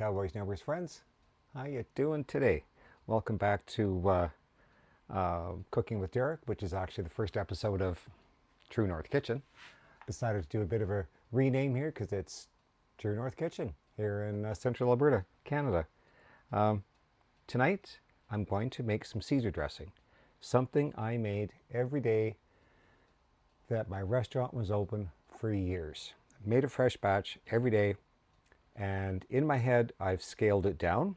Cowboys, neighbors, friends. How you doing today? Welcome back to Cooking with Derek, which is actually the first episode of True North Kitchen. Decided to do a bit of a rename here because it's True North Kitchen here in central Alberta, Canada. Tonight, I'm going to make some Caesar dressing, something I made every day that my restaurant was open for years. I made a fresh batch every day. And in my head, I've scaled it down.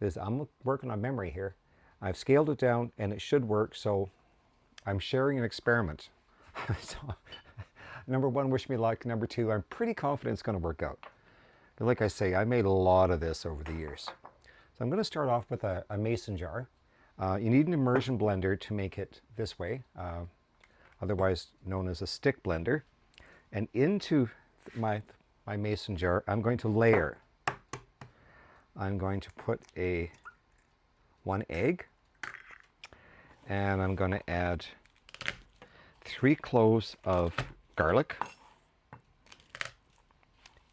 I'm working on memory here. I've scaled it down and it should work. So I'm sharing an experiment. So, number one, wish me luck. Number two, I'm pretty confident it's going to work out. But like I say, I made a lot of this over the years. So I'm going to start off with a mason jar. You need an immersion blender to make it this way, otherwise known as a stick blender. And into my mason jar, I'm going to layer. I'm going to put one egg, and I'm going to add 3 cloves of garlic.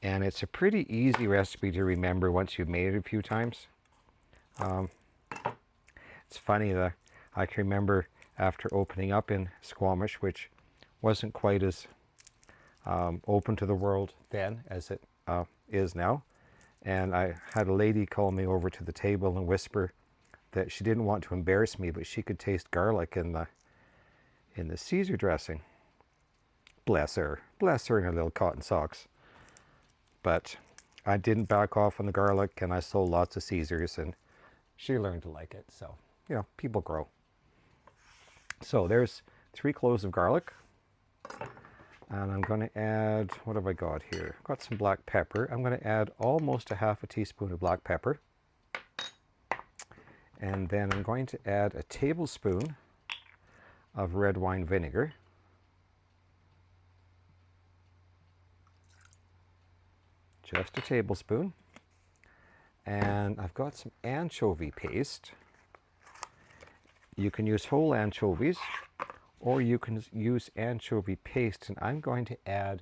And it's a pretty easy recipe to remember once you've made it a few times. It's funny that I can remember after opening up in Squamish, which wasn't quite as open to the world then as it is now. And I had a lady call me over to the table and whisper that she didn't want to embarrass me, but she could taste garlic in the Caesar dressing. Bless her in her little cotton socks. But I didn't back off on the garlic, and I sold lots of Caesars, and she learned to like it. So, people grow. So there's 3 cloves of garlic. And I'm going to add, what have I got here? I've got some black pepper. I'm going to add almost a half a teaspoon of black pepper. And then I'm going to add a tablespoon of red wine vinegar. Just a tablespoon. And I've got some anchovy paste. You can use whole anchovies, or you can use anchovy paste, and I'm going to add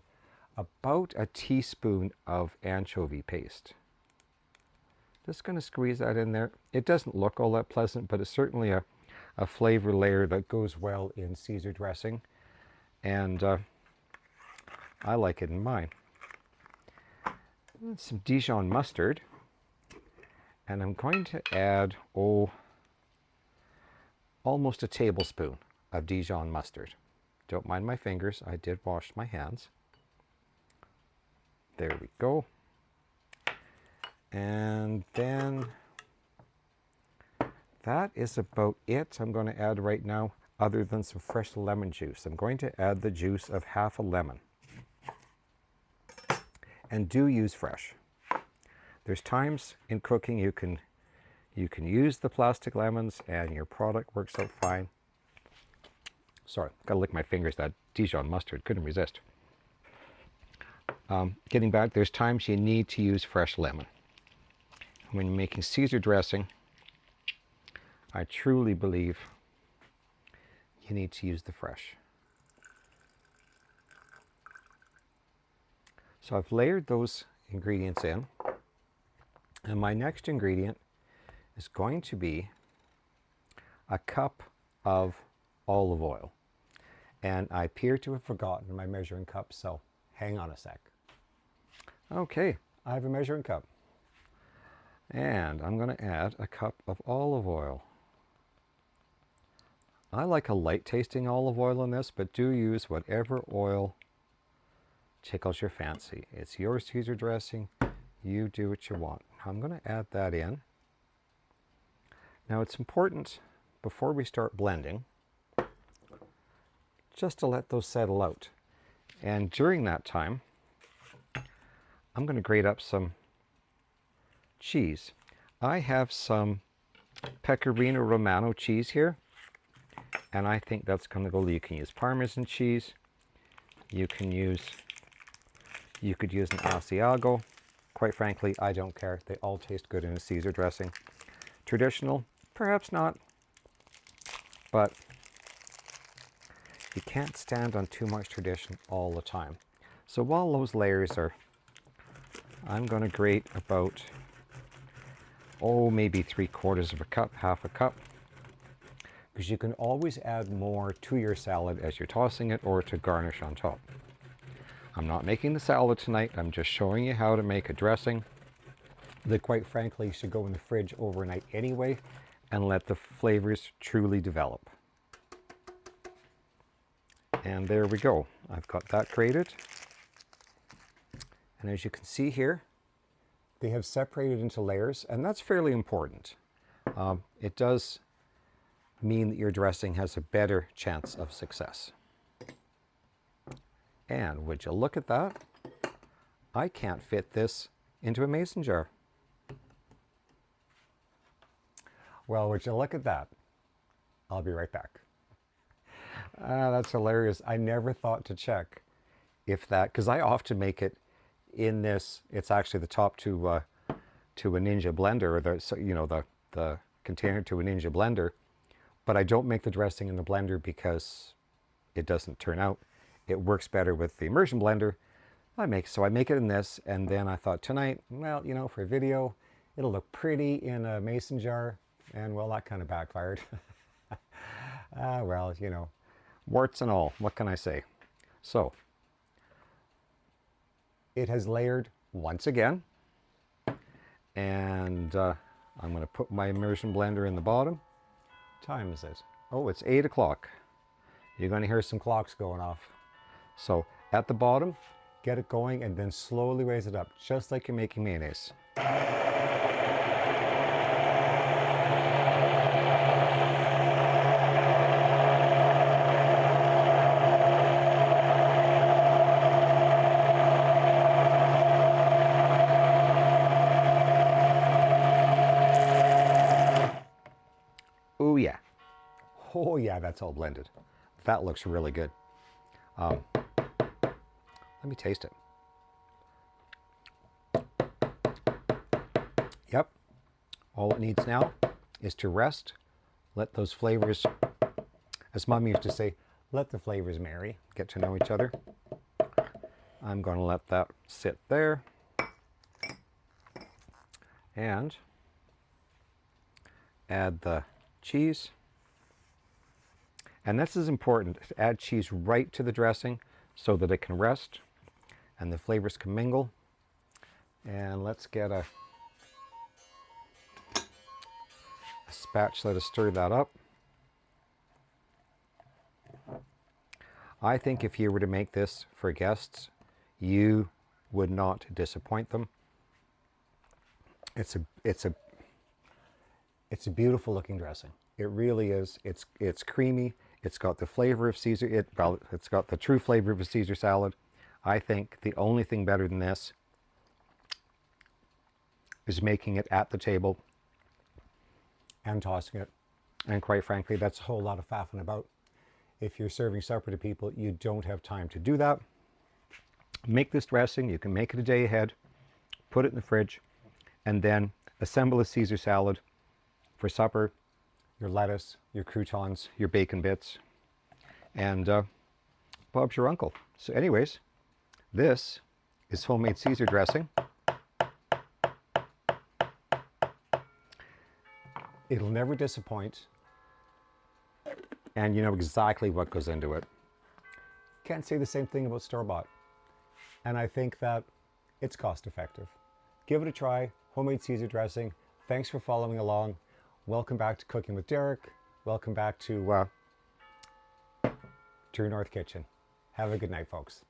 about a teaspoon of anchovy paste. Just going to squeeze that in there. It doesn't look all that pleasant, but it's certainly a flavor layer that goes well in Caesar dressing, and I like it in mine. Some Dijon mustard, and I'm going to add, almost a tablespoon of Dijon mustard. Don't mind my fingers, I did wash my hands. There we go. And then that is about it I'm going to add right now, other than some fresh lemon juice. I'm going to add the juice of half a lemon. And do use fresh. There's times in cooking you can use the plastic lemons and your product works out fine. Sorry, gotta lick my fingers. That Dijon mustard, couldn't resist. Getting back, there's times you need to use fresh lemon. When you're making Caesar dressing, I truly believe you need to use the fresh. So I've layered those ingredients in, and my next ingredient is going to be a cup of olive oil. And I appear to have forgotten my measuring cup, so hang on a sec. Okay, I have a measuring cup. And I'm going to add a cup of olive oil. I like a light tasting olive oil in this, but do use whatever oil tickles your fancy. It's your Caesar dressing. You do what you want. I'm going to add that in. Now it's important, before we start blending, just to let those settle out. And during that time, I'm going to grate up some cheese. I have some Pecorino Romano cheese here, and I think that's going to go. You can use Parmesan cheese. You could use an Asiago. Quite frankly, I don't care. They all taste good in a Caesar dressing. Traditional, perhaps not, but you can't stand on too much tradition all the time. So while those layers are, I'm going to grate about oh, maybe 3/4 of a cup, half a cup, because you can always add more to your salad as you're tossing it or to garnish on top. I'm not making the salad tonight. I'm just showing you how to make a dressing that, quite frankly, should go in the fridge overnight anyway and let the flavors truly develop. And there we go. I've got that created. And as you can see here, they have separated into layers, and that's fairly important. It does mean that your dressing has a better chance of success. And would you look at that? I can't fit this into a mason jar. Well, would you look at that? I'll be right back. That's hilarious. I never thought to check if that, because I often make it in this. It's actually the top to a Ninja blender, or the container to a Ninja blender. But I don't make the dressing in the blender because it doesn't turn out. It works better with the immersion blender. I make it in this, and then I thought tonight, well, for a video, it'll look pretty in a mason jar, and well, that kind of backfired. Well, warts and all, what can I say? So, it has layered once again, and I'm going to put my immersion blender in the bottom. What time is it? Oh, it's 8 o'clock. You're going to hear some clocks going off. So, at the bottom, get it going, and then slowly raise it up, just like you're making mayonnaise. Oh yeah, that's all blended. That looks really good. Let me taste it. Yep. All it needs now is to rest. Let those flavors, as Mom used to say, let the flavors marry, get to know each other. I'm going to let that sit there. And add the cheese. And this is important, to add cheese right to the dressing so that it can rest and the flavors can mingle. And let's get a spatula to stir that up. I think if you were to make this for guests, you would not disappoint them. It's a beautiful looking dressing. It really is. It's creamy. It's got the flavor of Caesar. It's got the true flavor of a Caesar salad. I think the only thing better than this is making it at the table and tossing it. And quite frankly, that's a whole lot of faffing about. If you're serving supper to people, you don't have time to do that. Make this dressing. You can make it a day ahead, put it in the fridge, and then assemble a Caesar salad for supper. Your lettuce, your croutons, your bacon bits, and Bob's your uncle. So anyways, this is homemade Caesar dressing. It'll never disappoint, and you know exactly what goes into it. Can't say the same thing about store-bought. And I think that it's cost effective. Give it a try, homemade Caesar dressing. Thanks for following along. Welcome back to Cooking with Derek. Welcome back to True North Kitchen. Have a good night, folks.